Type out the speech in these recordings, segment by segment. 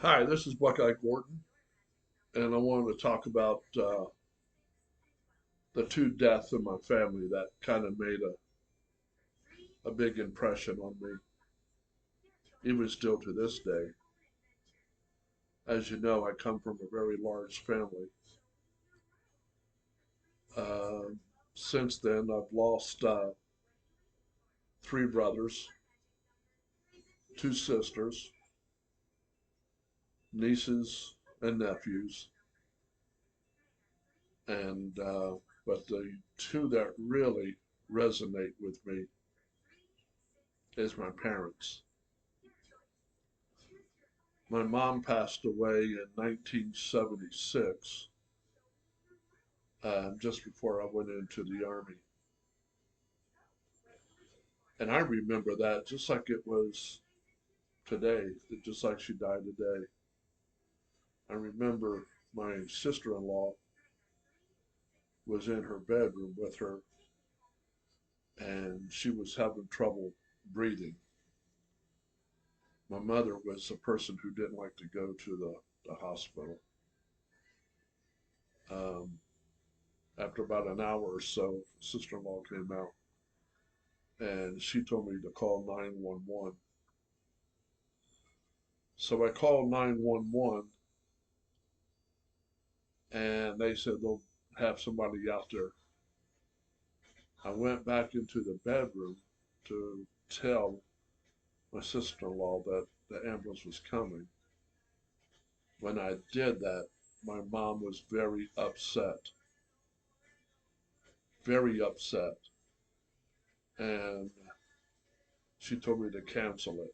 Hi, this is Buckeye Gordon, and I wanted to talk about the two deaths in my family that kind of made a big impression on me, even still to this day. As you know, I come from a very large family. Uh, since then, I've lost three brothers, two sisters, nieces, and nephews, and but the two that really resonate with me is my parents. My mom passed away in 1976, just before I went into the Army. And I remember that just like it was today, just like she died today. I remember my sister in law was in her bedroom with her, and she was having trouble breathing. My mother was a person who didn't like to go to the hospital. Um, After about an hour or so, sister in law came out and she told me to call 911. So I called 911 and they said they'll have somebody out there. I went back into the bedroom to tell my sister in law that the ambulance was coming. When I did that, my mom was very upset, and she told me to cancel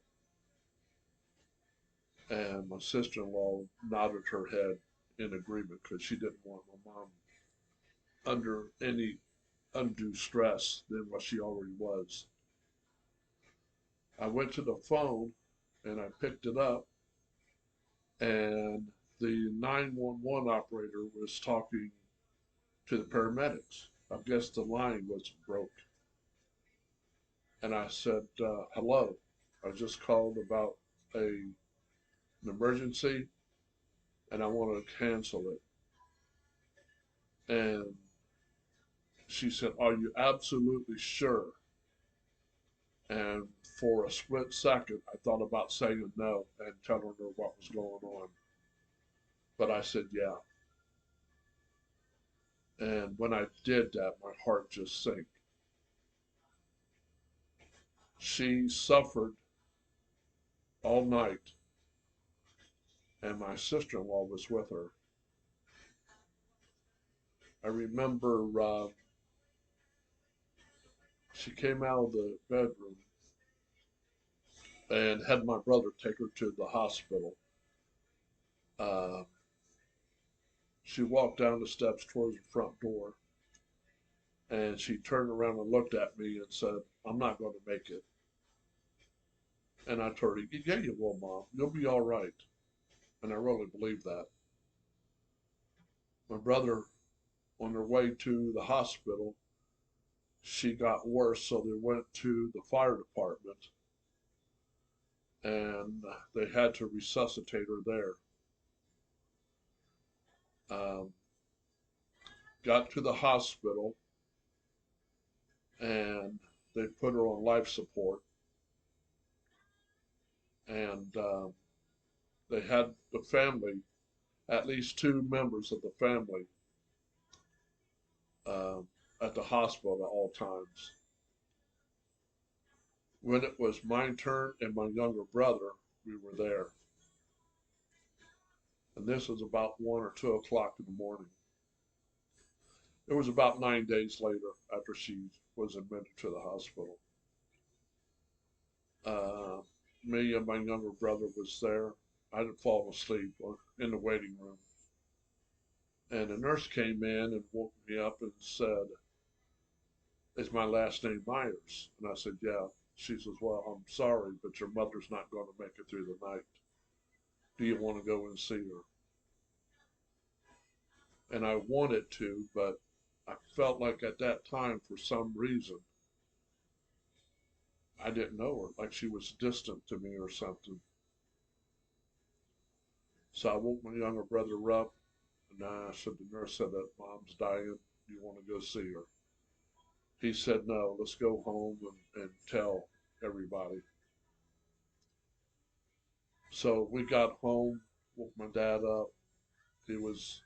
it. And my sister in law nodded her head in agreement because she didn't want my mom under any undue stress than what she already was. I went to the phone and I picked it up, and the 911 operator was talking to the paramedics. I guess the line was broke. And I said, hello, I just called about an emergency and I want to cancel it. And she said, are you absolutely sure? And for a split second, I thought about saying no and telling her what was going on. But I said, yeah. And when I did that, my heart just sank. She suffered all night, and my sister in law was with her. I remember she came out of the bedroom and had my brother take her to the hospital. Uh, she walked down the steps towards the front door, and she turned around and looked at me and said, I'm not going to make it. And I told her, yeah, you will, Mom. You'll be all right. And I really believe that. My brother, on their way to the hospital, she got worse, so they went to the fire department and they had to resuscitate her there. Um, Got to the hospital and they put her on life support, and they had the family, at least two members of the family, uh, at the hospital at all times. When it was my turn and my younger brother, we were there. And this was about 1 or 2 o'clock in the morning. It was about 9 days later after she was admitted to the hospital. Uh, Me and my younger brother was there. I had fallen asleep in the waiting room. And a nurse came in and woke me up and said, is my last name Myers? And I said, yeah. She says, well, I'm sorry, but your mother's not going to make it through the night. Do you want to go and see her? And I wanted to, but I felt like at that time, for some reason, I didn't know her, like she was distant to me or something. So I woke my younger brother up, and I said, the nurse said that mom's dying. Do you want to go see her? He said, no, let's go home and tell everybody. So we got home, woke my dad up. He was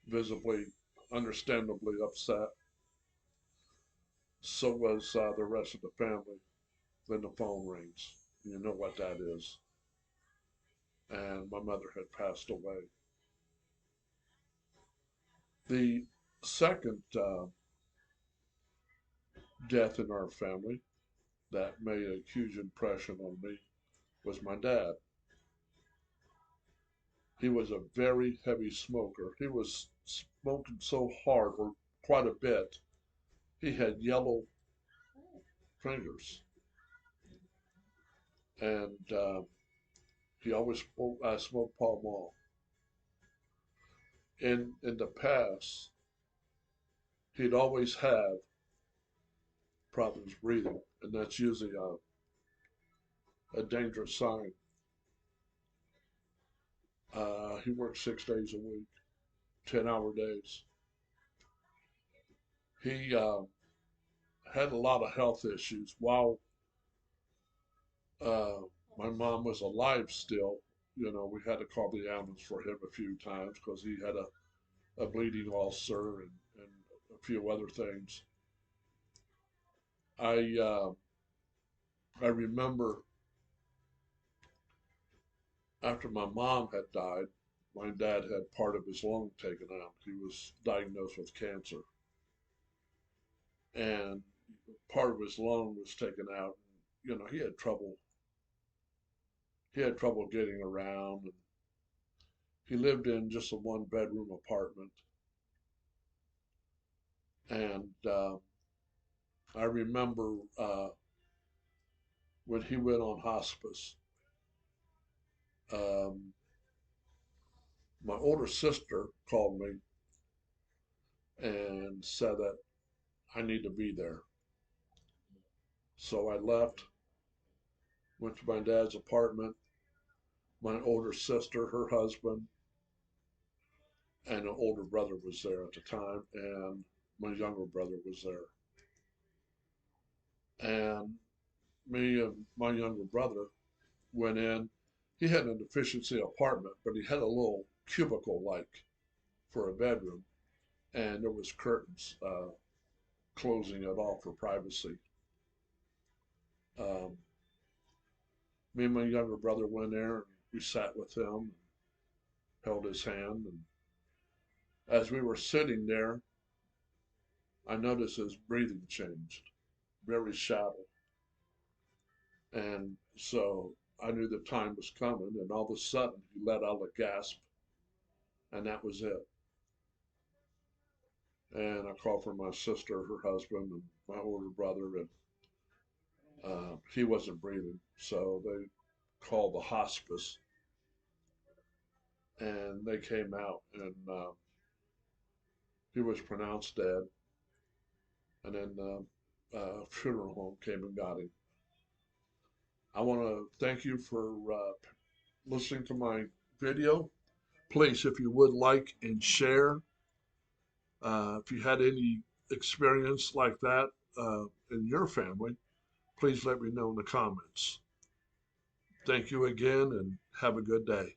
visibly, understandably upset. So was the rest of the family. Then the phone rings. You know what that is. And my mother had passed away. The second death in our family that made a huge impression on me was my dad. He was a very heavy smoker. He was smoking so hard, or quite a bit, he had yellow fingers. And he always smoked Pall Mall. In the past, he'd always have problems breathing, and that's usually a dangerous sign. He worked 6 days a week, 10-hour days. He had a lot of health issues while uh, my mom was alive still. You know, we had to call the ambulance for him a few times because he had a bleeding ulcer and a few other things. I I remember after my mom had died, my dad had part of his lung taken out. He was diagnosed with cancer, and part of his lung was taken out. You know, he had trouble getting around, and he lived in just a one-bedroom apartment. And I remember when he went on hospice, um, my older sister called me and said that I need to be there. So I left, went to my dad's apartment. My older sister, her husband, and an older brother was there at the time, and my younger brother was there. And me and my younger brother went in. He had an efficiency apartment, but he had a little cubicle like for a bedroom, and there was curtains closing it off for privacy. Um, Me and my younger brother went there and we sat with him, and held his hand, and as we were sitting there, I noticed his breathing changed, very shallow. And so I knew the time was coming, and all of a sudden he let out a gasp, and that was it. And I called for my sister, her husband, and my older brother, and he wasn't breathing. So they called the hospice, and they came out, and he was pronounced dead. And then funeral home came and got him. I want to thank you for listening to my video. Please, if you would like and share, if you had any experience like that in your family, please let me know in the comments. Thank you again and have a good day.